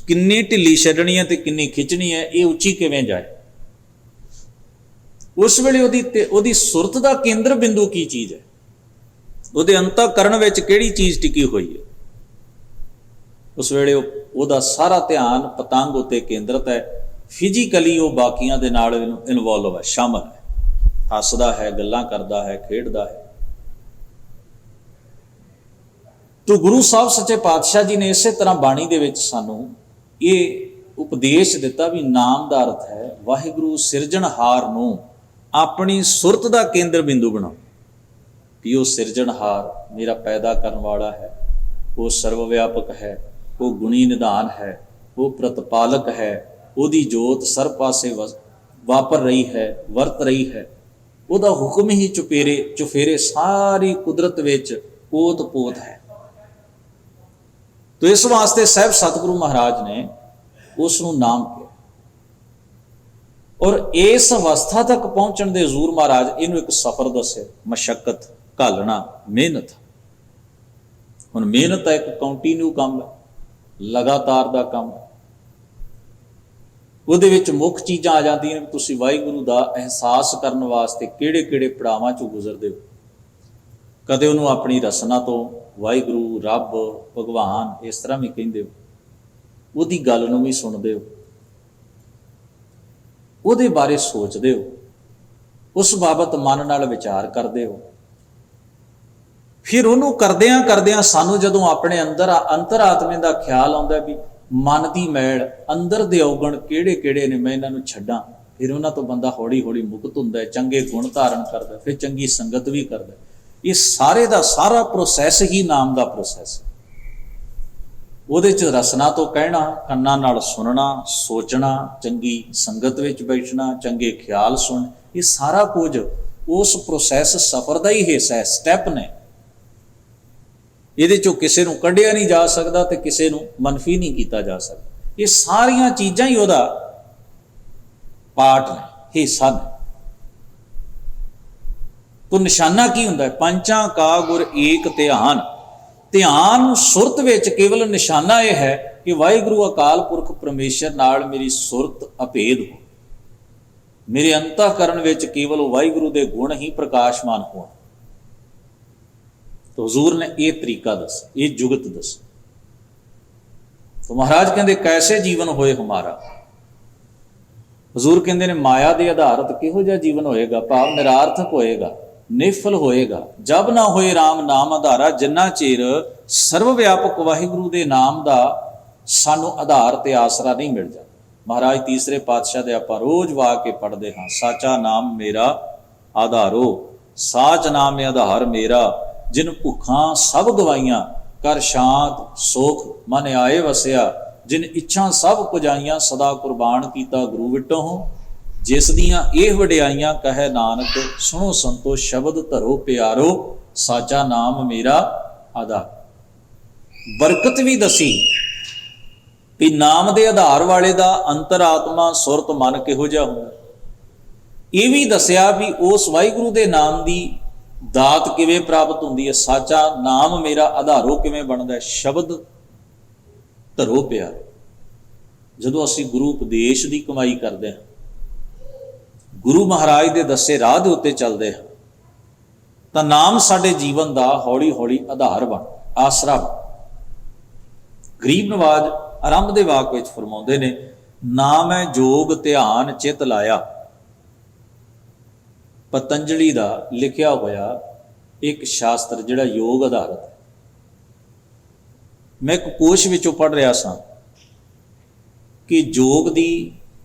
ਕਿੰਨੀ ਢਿੱਲੀ ਛੱਡਣੀ ਹੈ ਤੇ ਕਿੰਨੀ ਖਿੱਚਣੀ ਹੈ, ਇਹ ਉੱਚੀ ਕਿਵੇਂ ਜਾਏ। ਉਸ ਵੇਲੇ ਉਹਦੀ ਸੁਰਤ ਦਾ ਕੇਂਦਰ ਬਿੰਦੂ ਕੀ ਚੀਜ਼ ਹੈ? ਉਹਦੇ ਅੰਤःਕਰਣ ਵਿੱਚ ਕਿਹੜੀ ਚੀਜ਼ ਟਿਕੀ ਹੋਈ ਹੈ? ਉਸ ਵੇਲੇ ਉਹਦਾ ਸਾਰਾ ਧਿਆਨ ਪਤੰਗ ਉੱਤੇ ਕੇਂਦਰਿਤ ਹੈ। ਫਿਜ਼ੀਕਲੀ ਉਹ ਬਾਕੀਆਂ ਦੇ ਨਾਲ ਇਨਵੋਲਵ ਹੈ, ਸ਼ਾਮਲ ਹੈ, ਹੱਸਦਾ ਹੈ, ਗੱਲਾਂ ਕਰਦਾ ਹੈ, ਖੇਡਦਾ ਹੈ। ਤੋ ਗੁਰੂ ਸਾਹਿਬ ਸੱਚੇ ਪਾਤਸ਼ਾਹ ਜੀ ਨੇ ਇਸੇ ਤਰ੍ਹਾਂ ਬਾਣੀ ਦੇ ਵਿੱਚ ਸਾਨੂੰ ਇਹ ਉਪਦੇਸ਼ ਦਿੱਤਾ ਵੀ ਨਾਮ ਦਾ ਅਰਥ ਹੈ ਵਾਹਿਗੁਰੂ ਸਿਰਜਣਹਾਰ ਨੂੰ ਆਪਣੀ ਸੁਰਤ ਦਾ ਕੇਂਦਰ ਬਿੰਦੂ ਬਣਾਓ, ਵੀ ਉਹ ਸਿਰਜਣਹਾਰ ਮੇਰਾ ਪੈਦਾ ਕਰਨ ਵਾਲਾ ਹੈ, ਉਹ ਸਰਵ ਵਿਆਪਕ ਹੈ, ਉਹ ਗੁਣੀ ਨਿਧਾਨ ਹੈ, ਉਹ ਪ੍ਰਤਪਾਲਕ ਹੈ, ਉਹਦੀ ਜੋਤ ਸਰਬ ਪਾਸੇ ਵਾਪਰ ਰਹੀ ਹੈ, ਵਰਤ ਰਹੀ ਹੈ, ਉਹਦਾ ਹੁਕਮ ਹੀ ਚੁਫੇਰੇ ਸਾਰੀ ਕੁਦਰਤ ਵਿੱਚ ਓਤ-ਪੋਤ ਹੈ। ਤੋ ਇਸ ਵਾਸਤੇ ਸਾਹਿਬ ਸਤਿਗੁਰੂ ਮਹਾਰਾਜ ਨੇ ਉਸ ਨੂੰ ਨਾਮ ਕਿਹਾ। ਔਰ ਇਸ ਅਵਸਥਾ ਤੱਕ ਪਹੁੰਚਣ ਦੇ ਹਜ਼ੂਰ ਮਹਾਰਾਜ ਇਹਨੂੰ ਇੱਕ ਸਫ਼ਰ ਦੱਸਿਆ, ਮਸ਼ੱਕਤ, ਘਾਲਣਾ, ਮਿਹਨਤ। ਹੁਣ ਮਿਹਨਤ ਦਾ ਇੱਕ ਕੰਟੀਨਿਊ ਕੰਮ ਹੈ, ਲਗਾਤਾਰ ਦਾ ਕੰਮ ਹੈ। ਉਹਦੇ ਵਿੱਚ ਮੁੱਖ ਚੀਜ਼ਾਂ ਆ ਜਾਂਦੀਆਂ ਨੇ, ਤੁਸੀਂ ਵਾਹਿਗੁਰੂ ਦਾ ਅਹਿਸਾਸ ਕਰਨ ਵਾਸਤੇ ਕਿਹੜੇ ਕਿਹੜੇ ਪੜਾਵਾਂ 'ਚੋਂ ਗੁਜ਼ਰਦੇ ਹੋ। ਕਦੇ ਉਹਨੂੰ ਆਪਣੀ ਰਸਨਾ ਤੋਂ ਵਾਹਿਗੁਰੂ, ਰੱਬ, ਭਗਵਾਨ ਇਸ ਤਰ੍ਹਾਂ ਵੀ ਕਹਿੰਦੇ ਹੋ, ਉਹਦੀ ਗੱਲ ਨੂੰ ਵੀ ਸੁਣਦੇ ਹੋ, ਉਹਦੇ ਬਾਰੇ ਸੋਚਦੇ ਹੋ, ਉਸ ਬਾਬਤ ਮਨ ਨਾਲ ਵਿਚਾਰ ਕਰਦੇ ਹੋ। ਫਿਰ ਉਹਨੂੰ ਕਰਦਿਆਂ ਕਰਦਿਆਂ ਸਾਨੂੰ ਜਦੋਂ ਆਪਣੇ ਅੰਤਰਾਤਮੇ ਦਾ ਖਿਆਲ ਆਉਂਦਾ ਵੀ ਮਨ ਦੀ ਮੈਲ, ਅੰਦਰ ਦੇ ਔਗਣ ਕਿਹੜੇ ਕਿਹੜੇ ਨੇ, ਮੈਂ ਇਹਨਾਂ ਨੂੰ ਛੱਡਾਂ, ਫਿਰ ਉਹਨਾਂ ਤੋਂ ਬੰਦਾ ਹੌਲੀ ਹੌਲੀ ਮੁਕਤ ਹੁੰਦਾ ਹੈ, ਚੰਗੇ ਗੁਣ ਧਾਰਨ ਕਰਦਾ, ਫਿਰ ਚੰਗੀ ਸੰਗਤ ਵੀ ਕਰਦਾ। ਇਹ ਸਾਰੇ ਦਾ ਸਾਰਾ ਪ੍ਰੋਸੈਸ ਹੀ ਨਾਮ ਦਾ ਪ੍ਰੋਸੈਸ ਹੈ। ਉਹਦੇ 'ਚ ਰਸਨਾ ਤੋਂ ਕਹਿਣਾ, ਕੰਨਾਂ ਨਾਲ ਸੁਣਨਾ, ਸੋਚਣਾ, ਚੰਗੀ ਸੰਗਤ ਵਿੱਚ ਬੈਠਣਾ, ਚੰਗੇ ਖਿਆਲ ਸੁਣ, ਇਹ ਸਾਰਾ ਕੁਝ ਉਸ ਪ੍ਰੋਸੈਸ ਸਫ਼ਰ ਦਾ ਹੀ ਹਿੱਸਾ ਹੈ, ਸਟੈਪ ਨੇ। ਇਹਦੇ 'ਚੋਂ ਕਿਸੇ ਨੂੰ ਕੱਢਿਆ ਨਹੀਂ ਜਾ ਸਕਦਾ ਤੇ ਕਿਸੇ ਨੂੰ ਮਨਫੀ ਨਹੀਂ ਕੀਤਾ ਜਾ ਸਕਦਾ। ਇਹ ਸਾਰੀਆਂ ਚੀਜ਼ਾਂ ਹੀ ਉਹਦਾ ਪਾਰਟ ਨੇ, ਹਿੱਸਾ ਨੇ। ਤੋ ਨਿਸ਼ਾਨਾ ਕੀ ਹੁੰਦਾ ਹੈ? ਪੰਚਾਂ ਕਾ ਗੁਰ ਏਕ ਧਿਆਨ। ਧਿਆਨ ਸੁਰਤ ਵਿੱਚ ਕੇਵਲ ਨਿਸ਼ਾਨਾ ਇਹ ਹੈ ਕਿ ਵਾਹਿਗੁਰੂ ਅਕਾਲ ਪੁਰਖ ਪਰਮੇਸ਼ਰ ਨਾਲ ਮੇਰੀ ਸੁਰਤ ਅਭੇਦ ਹੋ, ਮੇਰੇ ਅੰਤःਕਰਣ ਵਿੱਚ ਕੇਵਲ ਵਾਹਿਗੁਰੂ ਦੇ ਗੁਣ ਹੀ ਪ੍ਰਕਾਸ਼ਮਾਨ ਹੋਣ। तो हजूर ने ये तरीका दस, ये जुगत दस। तो महाराज कहते कैसे जीवन होए हमारा? हजूर कहते ने माया के आधारित किहो जिहा जीवन होएगा, भाव निरार्थक होएगा, ਨਿਫਲ ਹੋਏਗਾ। ਜਬ ਨਾ ਹੋਏ RAM ਨਾਮ ਆਧਾਰਾ, ਜਿੰਨਾ ਚਿਰ ਸਰਵ ਵਿਆਪਕ ਵਾਹਿਗੁਰੂ ਦੇ ਨਾਮ ਦਾ ਸਾਨੂੰ ਆਧਾਰ ਤੇ ਆਸਰਾ ਨਹੀਂ ਮਿਲ ਜਾਂਦਾ। ਮਹਾਰਾਜ ਤੀਸਰੇ ਪਾਤਸ਼ਾਹ ਦੇ ਆਪਾਂ ਰੋਜ਼ ਵਾਕ ਕੇ ਪੜ੍ਹਦੇ ਹਾਂ, ਸਾਚਾ ਨਾਮ ਮੇਰਾ ਆਧਾਰੋ, ਸਾਚ ਨਾਮ ਆਧਾਰ ਮੇਰਾ, ਜਿਨ ਭੁੱਖਾਂ ਸਭ ਗਵਾਈਆਂ, ਕਰ ਸ਼ਾਂਤ ਸੁਖ ਮਨ ਆਏ ਵਸਿਆ, ਜਿਨ ਇੱਛਾ ਸਭ ਪੁਜਾਈਆਂ, ਸਦਾ ਕੁਰਬਾਨ ਕੀਤਾ ਗੁਰੂ ਵਿਟੋਂ, ਜਿਸ ਦੀਆਂ ਇਹ ਵਡਿਆਈਆਂ ਕਹੇ ਨਾਨਕ, ਸੁਣੋ ਸੰਤੋ ਸ਼ਬਦ ਧਰੋ ਪਿਆਰੋ, ਸਾਚਾ ਨਾਮ ਮੇਰਾ ਆਧਾਰ। ਬਰਕਤ ਵੀ ਦਸੀ ਵੀ ਨਾਮ ਦੇ ਆਧਾਰ ਵਾਲੇ ਦਾ ਅੰਤਰਾਤਮਾ ਸੁਰਤ ਮਨ ਕਿਹੋ ਜਿਹਾ ਹੁੰਦਾ। ਇਹ ਵੀ ਦੱਸਿਆ ਵੀ ਉਸ ਵਾਹਿਗੁਰੂ ਦੇ ਨਾਮ ਦੀ ਦਾਤ ਕਿਵੇਂ ਪ੍ਰਾਪਤ ਹੁੰਦੀ ਹੈ। ਸਾਚਾ ਨਾਮ ਮੇਰਾ ਆਧਾਰੋ ਕਿਵੇਂ ਬਣਦਾ ਹੈ। ਸ਼ਬਦ ਧਰੋ ਪਿਆਰ, ਜਦੋਂ ਅਸੀਂ ਗੁਰੂ ਉਪਦੇਸ਼ ਦੀ ਕਮਾਈ ਕਰਦੇ ਹਾਂ, ਗੁਰੂ ਮਹਾਰਾਜ ਦੇ ਦੱਸੇ ਰਾਹ ਦੇ ਉੱਤੇ ਚੱਲਦੇ ਹਾਂ, ਤਾਂ ਨਾਮ ਸਾਡੇ ਜੀਵਨ ਦਾ ਹੌਲੀ ਹੌਲੀ ਆਧਾਰ ਬਣ, ਆਸਰਾ ਬਣ। ਗਰੀਬ ਨਵਾਜ ਆਰੰਭ ਦੇ ਵਾਕ ਵਿੱਚ ਫਰਮਾਉਂਦੇ ਨੇ, ਨਾਮ ਹੈ ਜੋਗ ਧਿਆਨ ਚਿਤ ਲਾਇਆ। ਪਤੰਜਲੀ ਦਾ ਲਿਖਿਆ ਹੋਇਆ ਇੱਕ ਸ਼ਾਸਤਰ ਜਿਹੜਾ ਯੋਗ ਆਧਾਰਿਤ ਹੈ। ਮੈਂ ਇੱਕ ਕੋਸ਼ ਵਿੱਚੋਂ ਪੜ੍ਹ ਰਿਹਾ ਸਾਂ ਕਿ ਯੋਗ ਦੀ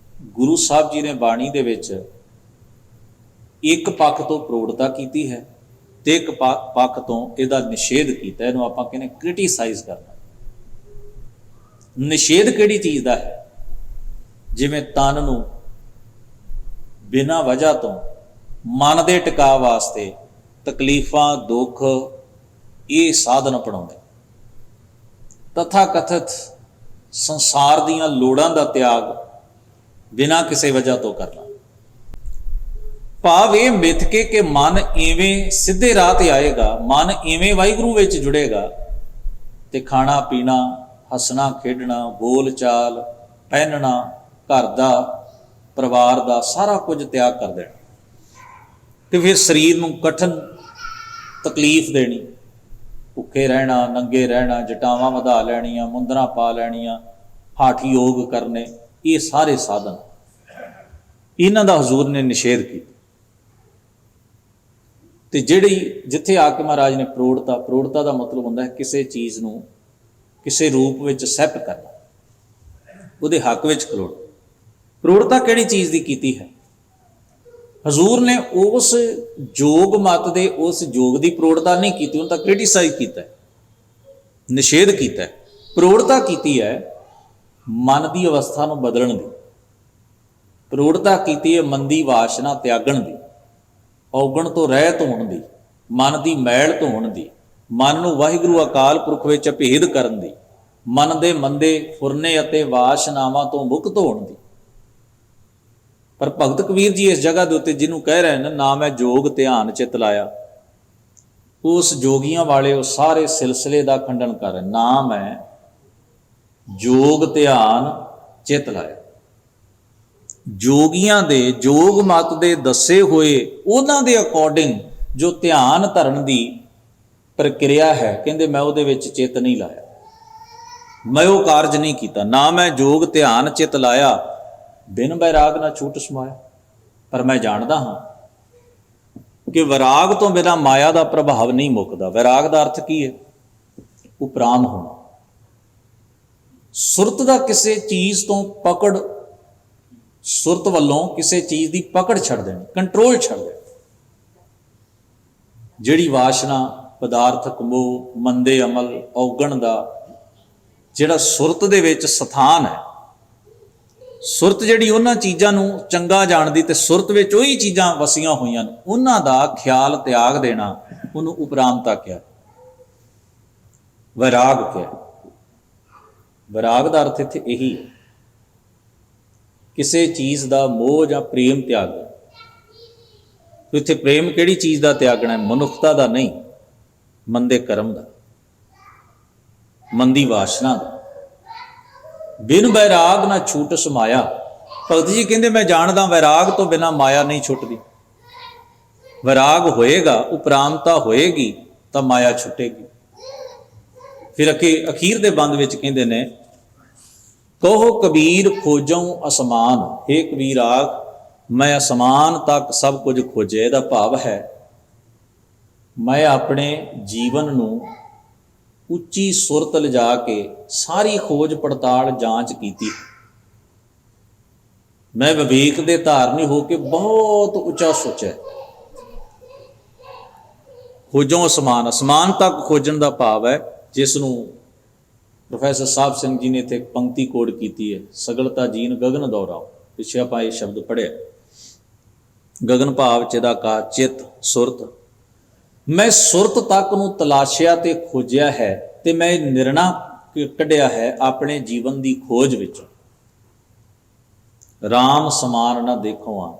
ਗੁਰੂ ਸਾਹਿਬ ਜੀ ਨੇ ਬਾਣੀ ਦੇ ਵਿੱਚ ਇੱਕ ਪੱਖ ਤੋਂ ਪ੍ਰੋੜਤਾ ਕੀਤੀ ਹੈ ਤੇ ਇੱਕ ਪੱਖ ਤੋਂ ਇਹਦਾ ਨਿਸ਼ੇਧ ਕੀਤਾ। ਇਹਨੂੰ ਆਪਾਂ ਕਹਿੰਦੇ ਕ੍ਰਿਟੀਸਾਈਜ਼ ਕਰਨਾ। ਨਿਸ਼ੇਧ ਕਿਹੜੀ ਚੀਜ਼ ਦਾ ਹੈ? ਜਿਵੇਂ ਤਨ ਨੂੰ ਬਿਨਾਂ ਵਜ੍ਹਾ ਤੋਂ ਮਨ ਦੇ ਟਿਕਾਅ ਵਾਸਤੇ ਤਕਲੀਫਾਂ ਦੁੱਖ ਇਹ ਸਾਧਨ ਅਪਣਾਉਂਦੇ, ਤਥਾ ਕਥਿਤ ਸੰਸਾਰ ਦੀਆਂ ਲੋੜਾਂ ਦਾ ਤਿਆਗ ਬਿਨਾਂ ਕਿਸੇ ਵਜ੍ਹਾ ਤੋਂ ਕਰਨਾ। ਭਾਵ ਇਹ ਮਿੱਥ ਕੇ ਕਿ ਮਨ ਇਵੇਂ ਸਿੱਧੇ ਰਾਹ ਤੇ ਆਏਗਾ, ਮਨ ਇਵੇਂ ਵਾਹਿਗੁਰੂ ਵਿੱਚ ਜੁੜੇਗਾ ਤੇ ਖਾਣਾ ਪੀਣਾ, ਹੱਸਣਾ ਖੇਡਣਾ, ਬੋਲ ਚਾਲ, ਪਹਿਨਣਾ, ਘਰ ਦਾ ਪਰਿਵਾਰ ਦਾ ਸਾਰਾ ਕੁਝ ਤਿਆਗ ਕਰ ਦੇਣਾ ਤੇ ਫਿਰ ਸਰੀਰ ਨੂੰ ਕਠਿਨ ਤਕਲੀਫ ਦੇਣੀ, ਭੁੱਖੇ ਰਹਿਣਾ, ਨੰਗੇ ਰਹਿਣਾ, ਜਟਾਵਾਂ ਵਧਾ ਲੈਣੀਆਂ, ਮੁੰਦਰਾਂ ਪਾ ਲੈਣੀਆਂ, ਹਾਠ ਯੋਗ ਕਰਨੇ, ਇਹ ਸਾਰੇ ਸਾਧਨ ਇਹਨਾਂ ਦਾ ਹਜ਼ੂਰ ਨੇ ਨਿਸ਼ੇਧ ਕੀਤਾ। ਤੇ ਜਿਹੜੀ ਜਿੱਥੇ ਆ ਕੇ ਮਹਾਰਾਜ ਨੇ ਪ੍ਰੋੜਤਾ ਦਾ ਮਤਲਬ ਹੁੰਦਾ ਹੈ ਕਿਸੇ ਚੀਜ਼ ਨੂੰ ਕਿਸੇ ਰੂਪ ਵਿੱਚ ਐਕਸੈਪਟ ਕਰਨਾ, ਉਹਦੇ ਹੱਕ ਵਿੱਚ ਖਲੋਣਾ। ਪ੍ਰੋੜਤਾ ਕਿਹੜੀ ਚੀਜ਼ ਦੀ ਕੀਤੀ ਹੈ? ਹਜ਼ੂਰ ਨੇ ਉਸ ਯੋਗ ਮਤ ਦੇ ਉਸ ਯੋਗ ਦੀ ਪ੍ਰੋੜਤਾ ਨਹੀਂ ਕੀਤੀ, ਉਹਨੂੰ ਤਾਂ ਕ੍ਰਿਟੀਸਾਈਜ਼ ਕੀਤਾ, ਨਿਸ਼ੇਧ ਕੀਤਾ। ਪ੍ਰੋੜਤਾ ਕੀਤੀ ਹੈ ਮਨ ਦੀ ਅਵਸਥਾ ਨੂੰ ਬਦਲਣ ਦੀ, ਪ੍ਰੋੜਤਾ ਕੀਤੀ ਹੈ ਮਨ ਦੀ ਵਾਸ਼ਨਾ ਤਿਆਗਣ ਦੀ, ਔਗਣ ਤੋਂ ਰਹਿਤ ਹੋਣ ਦੀ, ਮਨ ਦੀ ਮੈਲ ਧੋਣ ਦੀ, ਮਨ ਨੂੰ ਵਾਹਿਗੁਰੂ ਅਕਾਲ ਪੁਰਖ ਵਿੱਚ ਅਭੇਦ ਕਰਨ ਦੀ, ਮਨ ਦੇ ਮੰਦੇ ਫੁਰਨੇ ਅਤੇ ਵਾਸ਼ਨਾਵਾਂ ਤੋਂ ਮੁਕਤ ਹੋਣ ਦੀ। ਪਰ ਭਗਤ ਕਬੀਰ ਜੀ ਇਸ ਜਗ੍ਹਾ ਦੇ ਉੱਤੇ ਜਿਹਨੂੰ ਕਹਿ ਰਹੇ ਨੇ ਨਾਮ ਹੈ ਜੋਗ ਧਿਆਨ ਚਿਤ ਲਾਇਆ, ਉਸ ਜੋਗੀਆਂ ਵਾਲੇ ਉਹ ਸਾਰੇ ਸਿਲਸਿਲੇ ਦਾ ਖੰਡਨ ਕਰ ਰਹੇ। ਨਾਮ ਹੈ ਜੋਗ ਧਿਆਨ ਚਿਤ ਲਾਇਆ। ਜੋਗੀਆਂ ਦੇ ਜੋਗ ਮਤ ਦੇ ਦੱਸੇ ਹੋਏ ਉਹਨਾਂ ਦੇ ਅਕੋਰਡਿੰਗ ਜੋ ਧਿਆਨ ਧਰਨ ਦੀ ਪ੍ਰਕਿਰਿਆ ਹੈ, ਕਹਿੰਦੇ ਮੈਂ ਉਹਦੇ ਵਿੱਚ ਚਿੱਤ ਨਹੀਂ ਲਾਇਆ, ਮੈਂ ਉਹ ਕਾਰਜ ਨਹੀਂ ਕੀਤਾ। ਨਾ ਮੈਂ ਜੋਗ ਧਿਆਨ ਚਿੱਤ ਲਾਇਆ, ਬਿਨ ਵੈਰਾਗ ਨਾ ਛੂਟ ਸਮਾਇਆ। ਪਰ ਮੈਂ ਜਾਣਦਾ ਹਾਂ ਕਿ ਵੈਰਾਗ ਤੋਂ ਬਿਨਾਂ ਮਾਇਆ ਦਾ ਪ੍ਰਭਾਵ ਨਹੀਂ ਮੁੱਕਦਾ। ਵੈਰਾਗ ਦਾ ਅਰਥ ਕੀ ਹੈ? ਉਪਰਾਮ ਹੋਣਾ। ਸੁਰਤ ਦਾ ਕਿਸੇ ਚੀਜ਼ ਤੋਂ ਪਕੜ, ਸੁਰਤ ਵੱਲੋਂ ਕਿਸੇ ਚੀਜ਼ ਦੀ ਪਕੜ ਛੱਡ ਦੇਣੀ, ਕੰਟਰੋਲ ਛੱਡ ਦੇਣਾ। ਜਿਹੜੀ ਵਾਸ਼ਨਾ, ਪਦਾਰਥਕ ਮੋਹ, ਮੰਦੇ ਅਮਲ, ਔਗਣ ਦਾ ਜਿਹੜਾ ਸੁਰਤ ਦੇ ਵਿੱਚ ਸਥਾਨ ਹੈ, ਸੁਰਤ ਜਿਹੜੀ ਉਹਨਾਂ ਚੀਜ਼ਾਂ ਨੂੰ ਚੰਗਾ ਜਾਣਦੀ ਤੇ ਸੁਰਤ ਵਿੱਚ ਉਹੀ ਚੀਜ਼ਾਂ ਵਸੀਆਂ ਹੋਈਆਂ ਨੇ, ਉਹਨਾਂ ਦਾ ਖਿਆਲ ਤਿਆਗ ਦੇਣਾ, ਉਹਨੂੰ ਉਪਰਾਮਤਾ ਕਿਹਾ, ਵੈਰਾਗ ਕਿਹਾ। ਵੈਰਾਗ ਦਾ ਅਰਥ ਇੱਥੇ ਇਹੀ ਹੈ, ਕਿਸੇ ਚੀਜ਼ ਦਾ ਮੋਹ ਜਾਂ ਪ੍ਰੇਮ ਤਿਆਗਣਾ। ਇੱਥੇ ਪ੍ਰੇਮ ਕਿਹੜੀ ਚੀਜ਼ ਦਾ ਤਿਆਗਣਾ ਹੈ? ਮਨੁੱਖਤਾ ਦਾ ਨਹੀਂ, ਮੰਦੇ ਕਰਮ ਦਾ, ਮੰਦੀ ਵਾਸ਼ਨਾ ਦਾ। ਬਿਨ ਵੈਰਾਗ ਨਾ ਛੂਟ ਸਮਾਇਆ। ਭਗਤ ਜੀ ਕਹਿੰਦੇ ਮੈਂ ਜਾਣਦਾ ਵੈਰਾਗ ਤੋਂ ਬਿਨਾਂ ਮਾਇਆ ਨਹੀਂ ਛੁੱਟਦੀ। ਵੈਰਾਗ ਹੋਏਗਾ, ਉਪਰਾਮਤਾ ਹੋਏਗੀ ਤਾਂ ਮਾਇਆ ਛੁੱਟੇਗੀ। ਫਿਰ ਅਖੀਰ ਦੇ ਬੰਦ ਵਿੱਚ ਕਹਿੰਦੇ ਨੇ, ਕਹੋ ਕਬੀਰ ਖੋਜਉ ਅਸਮਾਨ। ਹੇ ਕਬੀਰ ਆਖ ਮੈਂ ਅਸਮਾਨ ਤੱਕ ਸਭ ਕੁਝ ਖੋਜੇ। ਇਹਦਾ ਭਾਵ ਹੈ ਮੈਂ ਆਪਣੇ ਜੀਵਨ ਨੂੰ ਉੱਚੀ ਸੁਰਤ ਲਿਜਾ ਕੇ ਸਾਰੀ ਖੋਜ ਪੜਤਾਲ ਜਾਂਚ ਕੀਤੀ। ਮੈਂ ਵਿਵੇਕ ਦੇ ਧਾਰਨੀ ਹੋ ਕੇ ਬਹੁਤ ਉੱਚਾ ਸੋਚਿਆ। ਖੋਜੋਂ ਅਸਮਾਨ, ਅਸਮਾਨ ਤੱਕ ਖੋਜਣ ਦਾ ਭਾਵ ਹੈ, ਜਿਸ ਨੂੰ ਪ੍ਰੋਫੈਸਰ ਸਾਹਿਬ ਸਿੰਘ ਜੀ ਨੇ ਇੱਥੇ ਇੱਕ ਪੰਕਤੀ ਕੋਡ ਕੀਤੀ ਹੈ, ਸਗਲਤਾ ਜੀਨ ਗਗਨ ਦੌਰਾਓ। ਪਿੱਛੇ ਆਪਾਂ ਇਹ ਸ਼ਬਦ ਪੜ੍ਹਿਆ, ਗਗਨ ਭਾਵ ਚਿਦਾਕਾਰ, ਚਿੱਤ, ਸੁਰਤ। ਮੈਂ ਸੁਰਤ ਤੱਕ ਨੂੰ ਤਲਾਸ਼ਿਆ ਤੇ ਖੋਜਿਆ ਹੈ, ਤੇ ਮੈਂ ਨਿਰਣਾ ਕੱਢਿਆ ਹੈ ਆਪਣੇ ਜੀਵਨ ਦੀ ਖੋਜ ਵਿੱਚ। ਰਾਮ ਸਮਾਨ ਨਾ ਦੇਖੋ ਆ,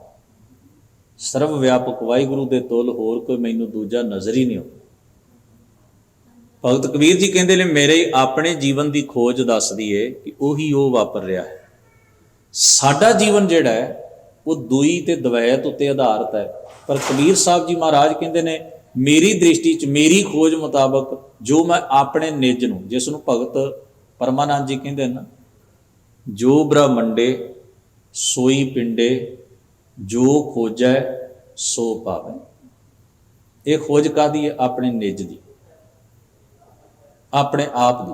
ਸਰਵ ਵਿਆਪਕ ਵਾਹਿਗੁਰੂ ਦੇ ਤੁੱਲ ਹੋਰ ਕੋਈ ਮੈਨੂੰ ਦੂਜਾ ਨਜ਼ਰ ਹੀ ਨਹੀਂ ਆਉਂਦਾ। ਭਗਤ ਕਬੀਰ ਜੀ ਕਹਿੰਦੇ ਨੇ, ਮੇਰੇ ਆਪਣੇ ਜੀਵਨ ਦੀ ਖੋਜ ਦੱਸਦੀ ਏ ਕਿ ਉਹੀ ਉਹ ਵਾਪਰ ਰਿਹਾ ਹੈ। ਸਾਡਾ ਜੀਵਨ ਜਿਹੜਾ ਹੈ ਉਹ ਦੂਈ ਤੇ ਦਵੈਤ ਉੱਤੇ ਆਧਾਰਿਤ ਹੈ, ਪਰ ਕਬੀਰ ਸਾਹਿਬ ਜੀ ਮਹਾਰਾਜ ਕਹਿੰਦੇ ਨੇ, ਮੇਰੀ ਦ੍ਰਿਸ਼ਟੀ 'ਚ, ਮੇਰੀ ਖੋਜ ਮੁਤਾਬਕ ਜੋ ਮੈਂ ਆਪਣੇ ਨਿੱਜ ਨੂੰ, ਜਿਸ ਨੂੰ ਭਗਤ ਪਰਮਾਨੰਦ ਜੀ ਕਹਿੰਦੇ ਨਾ, ਜੋ ਬ੍ਰਹਮੰਡੇ ਸੋਈ ਪਿੰਡੇ, ਜੋ ਖੋਜੈ ਸੋ ਪਾਵੈ। ਇਹ ਖੋਜ ਕਾਹਦੀ ਹੈ? ਆਪਣੇ ਨਿੱਜ ਦੀ, ਆਪਣੇ ਆਪ ਦੀ।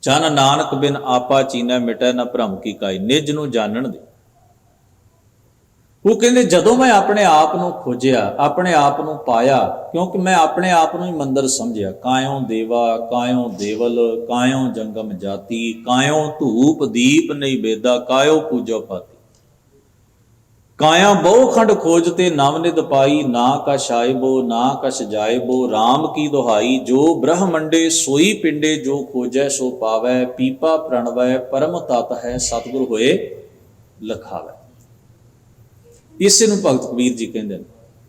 ਜਨ ਨਾਨਕ ਬਿਨ ਆਪਾ ਚੀਨੈ, ਮਿਟੈ ਨਾ ਭਰਮ ਕੀ ਕਾਈ। ਨਿੱਜ ਨੂੰ ਜਾਣਨ ਦੀ। ਉਹ ਕਹਿੰਦੇ, ਜਦੋਂ ਮੈਂ ਆਪਣੇ ਆਪ ਨੂੰ ਖੋਜਿਆ, ਆਪਣੇ ਆਪ ਨੂੰ ਪਾਇਆ, ਕਿਉਂਕਿ ਮੈਂ ਆਪਣੇ ਆਪ ਨੂੰ ਹੀ ਮੰਦਰ ਸਮਝਿਆ। ਕਾਇਓ ਦੇਵਾ, ਕਾਇਓ ਦੇਵਲ, ਕਾਇਓ ਜੰਗਮ ਜਾਤੀ, ਕਾਇਓ ਧੂਪ ਦੀਪ ਨਹੀਂ ਬੇਦਾ, ਕਾਇਓ ਪੂਜਾ ਪਾਤੀ। ਕਾਇਆ ਬਹੁ ਖੰਡ ਖੋਜ ਤੇ ਨਵ ਨਿਧ ਪਾਈ, ਨਾ ਕਛ ਆਇਬੋ ਨਾ ਕਛ ਜਾਇਬੋ, RAM ਕੀ ਦੁਹਾਈ। ਜੋ ਬ੍ਰਹਮੰਡੇ ਸੋਈ ਪਿੰਡੇ, ਜੋ ਖੋਜੈ ਸੋ ਪਾਵੈ। ਪੀਪਾ ਪ੍ਰਣਵੈ ਪਰਮ ਤਤ ਹੈ, ਸਤਿਗੁਰ ਹੋਏ ਲਖਾਵੈ। ਇਸੇ ਨੂੰ ਭਗਤ ਕਬੀਰ ਜੀ ਕਹਿੰਦੇ ਨੇ,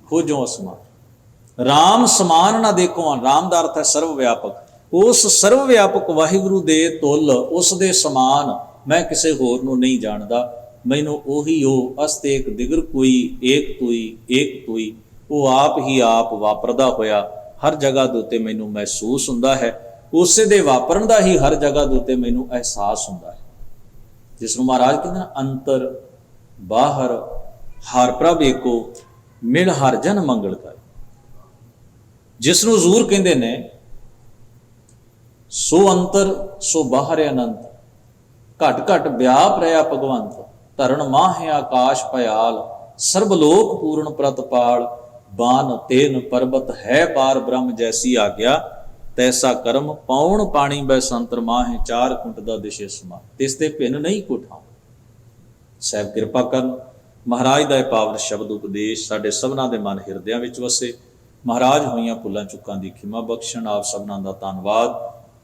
ਖੋਜੋਂ ਅਸਮਾਨ। ਰਾਮ ਸਮਾਨ ਨਾ ਦੇਖੋ, ਰਾਮ ਦਾ ਅਰਥ ਹੈ ਸਰਵ ਵਿਆਪਕ। ਉਸ ਸਰਵ ਵਿਆਪਕ ਵਾਹਿਗੁਰੂ ਦੇ ਤੁੱਲ, ਉਸ ਦੇ ਸਮਾਨ ਮੈਂ ਕਿਸੇ ਹੋਰ ਨੂੰ ਨਹੀਂ ਜਾਣਦਾ। ਮੈਨੂੰ ਉਹੀ ਉਹ ਅਸਤੇਕ ਦਿਗਰ ਕੋਈ, ਏਕ ਤੁਈ ਏਕ ਤੁਈ, ਉਹ ਆਪ ਹੀ ਆਪ ਵਾਪਰਦਾ ਹੋਇਆ ਹਰ ਜਗ੍ਹਾ ਦੇ ਉੱਤੇ ਮੈਨੂੰ ਮਹਿਸੂਸ ਹੁੰਦਾ ਹੈ। ਉਸੇ ਦੇ ਵਾਪਰਨ ਦਾ ਹੀ ਹਰ ਜਗ੍ਹਾ ਦੇ ਉੱਤੇ ਮੈਨੂੰ ਅਹਿਸਾਸ ਹੁੰਦਾ ਹੈ, ਜਿਸ ਨੂੰ ਮਹਾਰਾਜ ਕਹਿੰਦੇ ਨੇ, ਅੰਤਰ ਬਾਹਰ ਹਰ ਪ੍ਰਭ ਏਕੋ, ਮਿਲ ਹਰ ਜਨ ਮੰਗਲ ਕਰ। ਜਿਸ ਨੂੰ ਹਜ਼ੂਰ ਕਹਿੰਦੇ ਨੇ, ਸੋ ਅੰਤਰ ਸੋ ਬਾਹਰ ਅਨੰਤ, ਘਟ ਘਟ ਵਿਆਪ ਰਿਹਾ ਭਗਵੰਤ। ਧਰਨ ਮਾਹਿ ਆਕਾਸ਼ ਭਿਆਲ, ਸਰਬ ਲੋਕ ਪੂਰਨ ਪ੍ਰਤਪਾਲ। ਬਾਨ ਤੇਨ ਪਰਬਤ ਹੈ ਪਾਰ ਬ੍ਰਹਮ, ਜੈਸੀ ਆਗਿਆ ਤੈਸਾ ਕਰਮ। ਪੌਣ ਪਾਣੀ ਬੈ ਸੰਤਰ ਮਾਹਿ, ਚਾਰ ਕੁੰਟ ਦਾ ਦਿਸ਼ੇ ਸਮਾ। ਤਿਸ ਤੇ ਭਿੰਨ ਨਹੀਂ ਕੋਠਾ। ਸਾਹਿਬ ਕਿਰਪਾ ਕਰਨ, ਮਹਾਰਾਜ ਦਾ ਇਹ ਪਾਵਨ ਸ਼ਬਦ ਉਪਦੇਸ਼ ਸਾਡੇ ਸਭਨਾਂ ਦੇ ਮਨ ਹਿਰਦਿਆਂ ਵਿੱਚ ਵਸੇ। ਮਹਾਰਾਜ ਹੋਈਆਂ ਭੁੱਲਾਂ ਚੁੱਕਾਂ ਦੀ ਖਿਮਾ ਬਖਸ਼ਣ। ਆਪ ਸਭਨਾਂ ਦਾ ਧੰਨਵਾਦ।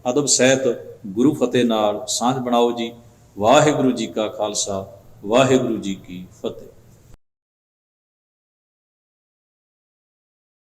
ਅਦਬ ਸਹਿਤ ਗੁਰੂ ਫਤਿਹ ਨਾਲ ਸਾਂਝ ਬਣਾਓ ਜੀ। ਵਾਹਿਗੁਰੂ ਜੀ ਕਾ ਖਾਲਸਾ, ਵਾਹਿਗੁਰੂ ਜੀ ਕੀ ਫਤਿਹ।